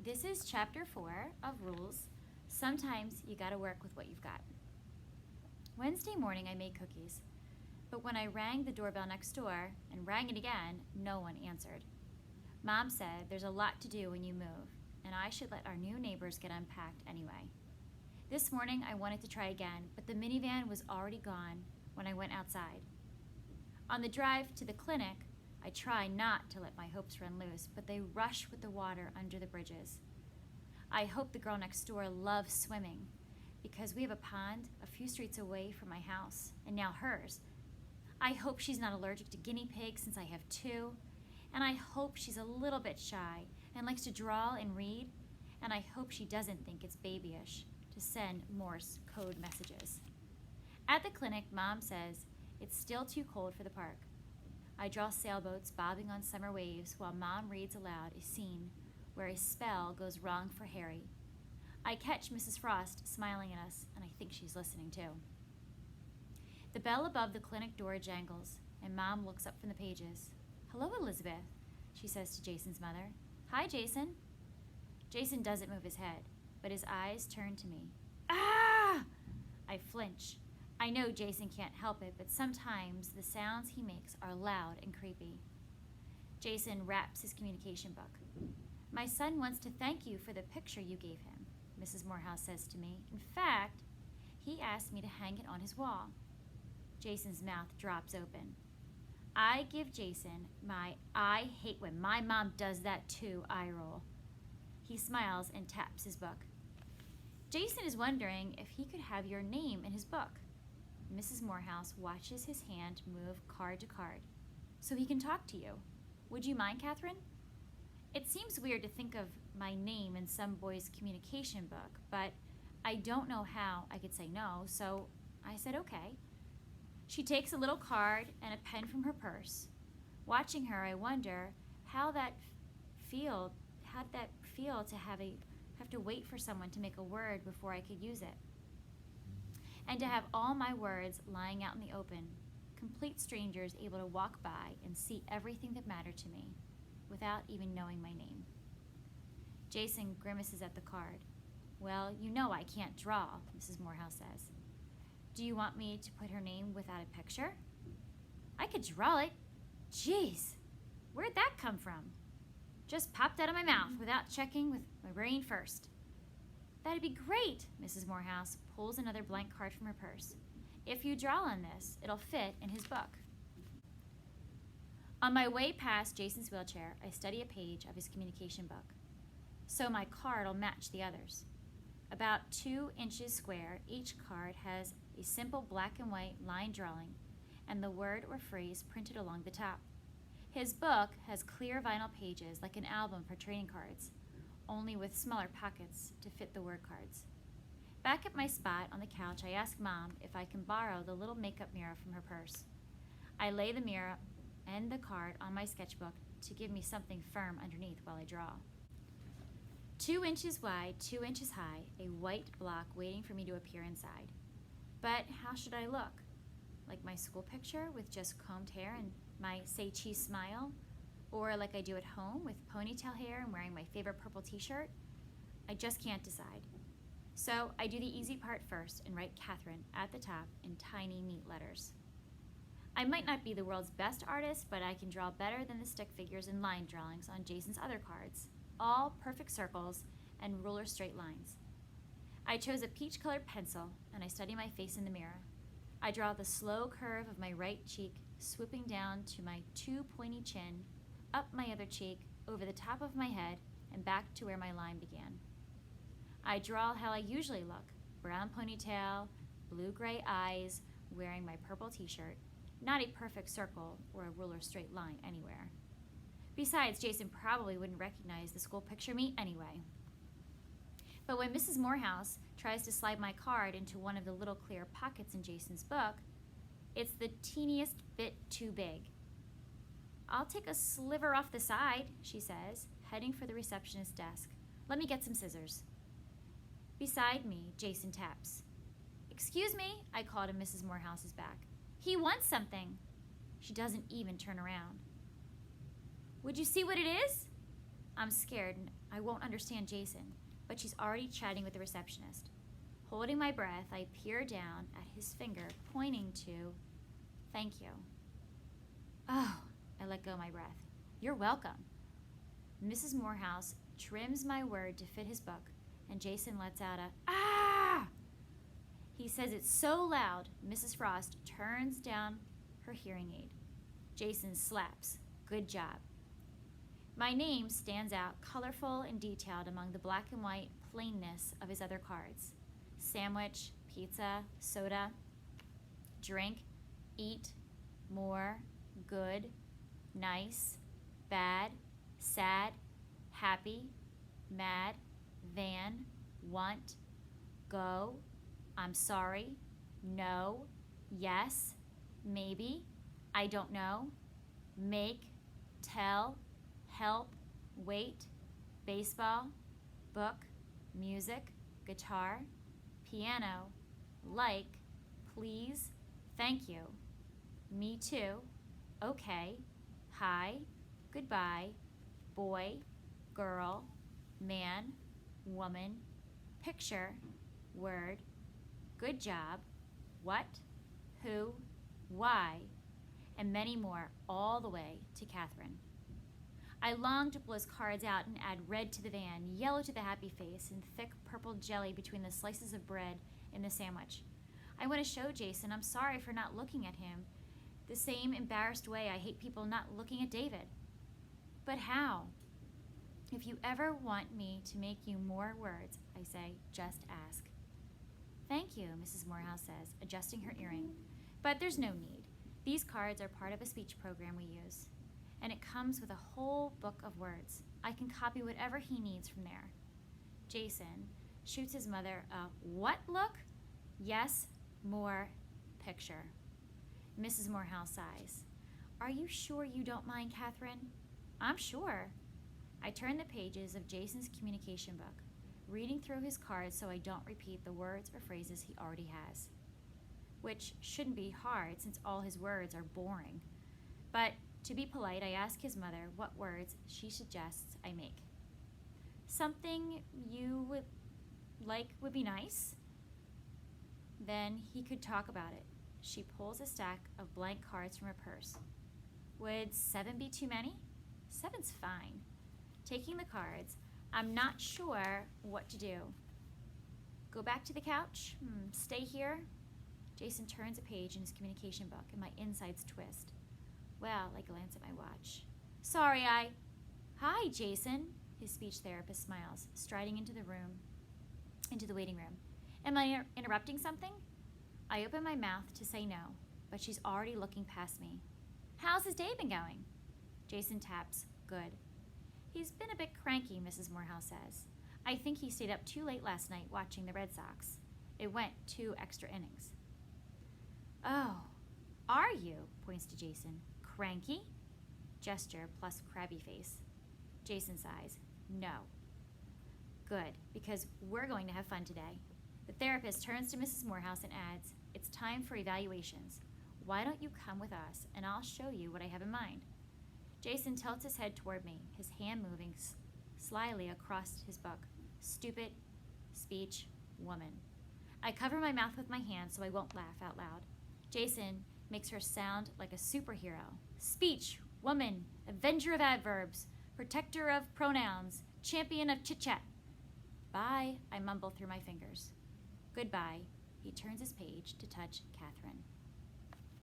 This is chapter 4 of Rules. Sometimes you gotta work with what you've got. Wednesday morning I made cookies, but when I rang the doorbell next door and rang it again, no one answered. Mom said there's a lot to do when you move, and I should let our new neighbors get unpacked anyway. This morning I wanted to try again, but the minivan was already gone when I went outside. On the drive to the clinic, I try not to let my hopes run loose, but they rush with the water under the bridges. I hope the girl next door loves swimming, because we have a pond a few streets away from my house, and now hers. I hope she's not allergic to guinea pigs since I have 2, and I hope she's a little bit shy and likes to draw and read, and I hope she doesn't think it's babyish to send Morse code messages. At the clinic, Mom says it's still too cold for the park. I draw sailboats bobbing on summer waves while Mom reads aloud a scene where a spell goes wrong for Harry. I catch Mrs. Frost smiling at us, and I think she's listening too. The bell above the clinic door jangles, and Mom looks up from the pages. "Hello, Elizabeth," she says to Jason's mother. "Hi, Jason." Jason doesn't move his head, but his eyes turn to me. Ah! I flinch. I know Jason can't help it, but sometimes the sounds he makes are loud and creepy. Jason wraps his communication book. "My son wants to thank you for the picture you gave him," Mrs. Morehouse says to me. "In fact, he asked me to hang it on his wall." Jason's mouth drops open. I give Jason my "I hate when my mom does that too" eye roll. He smiles and taps his book. Jason is wondering if he could have your name in his book. Mrs. Morehouse watches his hand move card to card. "So he can talk to you. Would you mind, Catherine?" It seems weird to think of my name in some boy's communication book, but I don't know how I could say no, so I said okay. She takes a little card and a pen from her purse. Watching her, I wonder how'd that feel to have to wait for someone to make a word before I could use it. And to have all my words lying out in the open, complete strangers able to walk by and see everything that mattered to me without even knowing my name. Jason grimaces at the card. "Well, you know I can't draw," Mrs. Morehouse says. "Do you want me to put her name without a picture?" "I could draw it. Jeez, where'd that come from? Just popped out of my mouth without checking with my brain first." "That'd be great," Mrs. Morehouse pulls another blank card from her purse. "If you draw on this, it'll fit in his book." On my way past Jason's wheelchair, I study a page of his communication book, so my card'll match the others. About 2 inches square, each card has a simple black and white line drawing and the word or phrase printed along the top. His book has clear vinyl pages like an album for trading cards, only with smaller pockets to fit the word cards. Back at my spot on the couch, I ask Mom if I can borrow the little makeup mirror from her purse. I lay the mirror and the card on my sketchbook to give me something firm underneath while I draw. 2 inches wide, 2 inches high, a white block waiting for me to appear inside. But how should I look? Like my school picture with just combed hair and my say cheese smile? Or like I do at home with ponytail hair and wearing my favorite purple t-shirt? I just can't decide. So I do the easy part first and write Catherine at the top in tiny, neat letters. I might not be the world's best artist, but I can draw better than the stick figures and line drawings on Jason's other cards, all perfect circles and ruler straight lines. I chose a peach-colored pencil, and I study my face in the mirror. I draw the slow curve of my right cheek, swooping down to my too pointy chin, up my other cheek, over the top of my head, and back to where my line began. I draw how I usually look, brown ponytail, blue-gray eyes, wearing my purple t-shirt, not a perfect circle or a ruler straight line anywhere. Besides, Jason probably wouldn't recognize the school picture me anyway. But when Mrs. Morehouse tries to slide my card into one of the little clear pockets in Jason's book, it's the teeniest bit too big. "I'll take a sliver off the side," she says, heading for the receptionist's desk. "Let me get some scissors." Beside me, Jason taps. "Excuse me," I call to Mrs. Morehouse's back. "He wants something." She doesn't even turn around. "Would you see what it is?" I'm scared and I won't understand Jason, but she's already chatting with the receptionist. Holding my breath, I peer down at his finger, pointing to, "Thank you." Oh, I let go my breath. "You're welcome." Mrs. Morehouse trims my word to fit his book, and Jason lets out a, "Ah!" He says it so loud, Mrs. Frost turns down her hearing aid. Jason slaps. "Good job." My name stands out colorful and detailed among the black and white plainness of his other cards. Sandwich, pizza, soda, drink, eat, more, good, nice, bad, sad, happy, mad, van, want, go, I'm sorry, no, yes, maybe, I don't know, make, tell, help, wait, baseball, book, music, guitar, piano, like, please, thank you, me too, okay, hi, goodbye, boy, girl, man, woman, picture, word, good job, what, who, why, and many more, all the way to Catherine. I long to pull his cards out and add red to the van, yellow to the happy face, and thick purple jelly between the slices of bread in the sandwich. I want to show Jason I'm sorry for not looking at him the same embarrassed way I hate people not looking at David. But how? If you ever want me to make you more words, I say, just ask. "Thank you," Mrs. Morehouse says, adjusting her earring. "But there's no need. These cards are part of a speech program we use. And it comes with a whole book of words. I can copy whatever he needs from there." Jason shoots his mother a "what" look? "Yes, more, picture." Mrs. Morehouse sighs. "Are you sure you don't mind, Catherine?" "I'm sure." I turn the pages of Jason's communication book, reading through his cards so I don't repeat the words or phrases he already has. Which shouldn't be hard since all his words are boring. But to be polite, I ask his mother what words she suggests I make. "Something you would like would be nice." Then he could talk about it. She pulls a stack of blank cards from her purse. "Would 7 be too many?" "7's fine." Taking the cards, I'm not sure what to do. "Go back to the couch? Stay here?" Jason turns a page in his communication book, and my insides twist. Well, I glance at my watch. "Sorry, Hi, Jason," his speech therapist smiles, striding into the waiting room. "Am I interrupting something?" I open my mouth to say no, but she's already looking past me. "How's his day been going?" Jason taps, "Good." "He's been a bit cranky," Mrs. Morehouse says. "I think he stayed up too late last night watching the Red Sox. It went 2 extra innings." "Oh, are you?" points to Jason. "Cranky?" Gesture plus crabby face. Jason sighs. "No." "Good, because we're going to have fun today." The therapist turns to Mrs. Morehouse and adds, "It's time for evaluations. Why don't you come with us, and I'll show you what I have in mind." Jason tilts his head toward me, his hand moving slyly across his book. Stupid, speech, woman. I cover my mouth with my hand so I won't laugh out loud. Jason makes her sound like a superhero. Speech, woman, avenger of adverbs, protector of pronouns, champion of chit-chat. "Bye," I mumble through my fingers. "Goodbye." He turns his page to touch Catherine.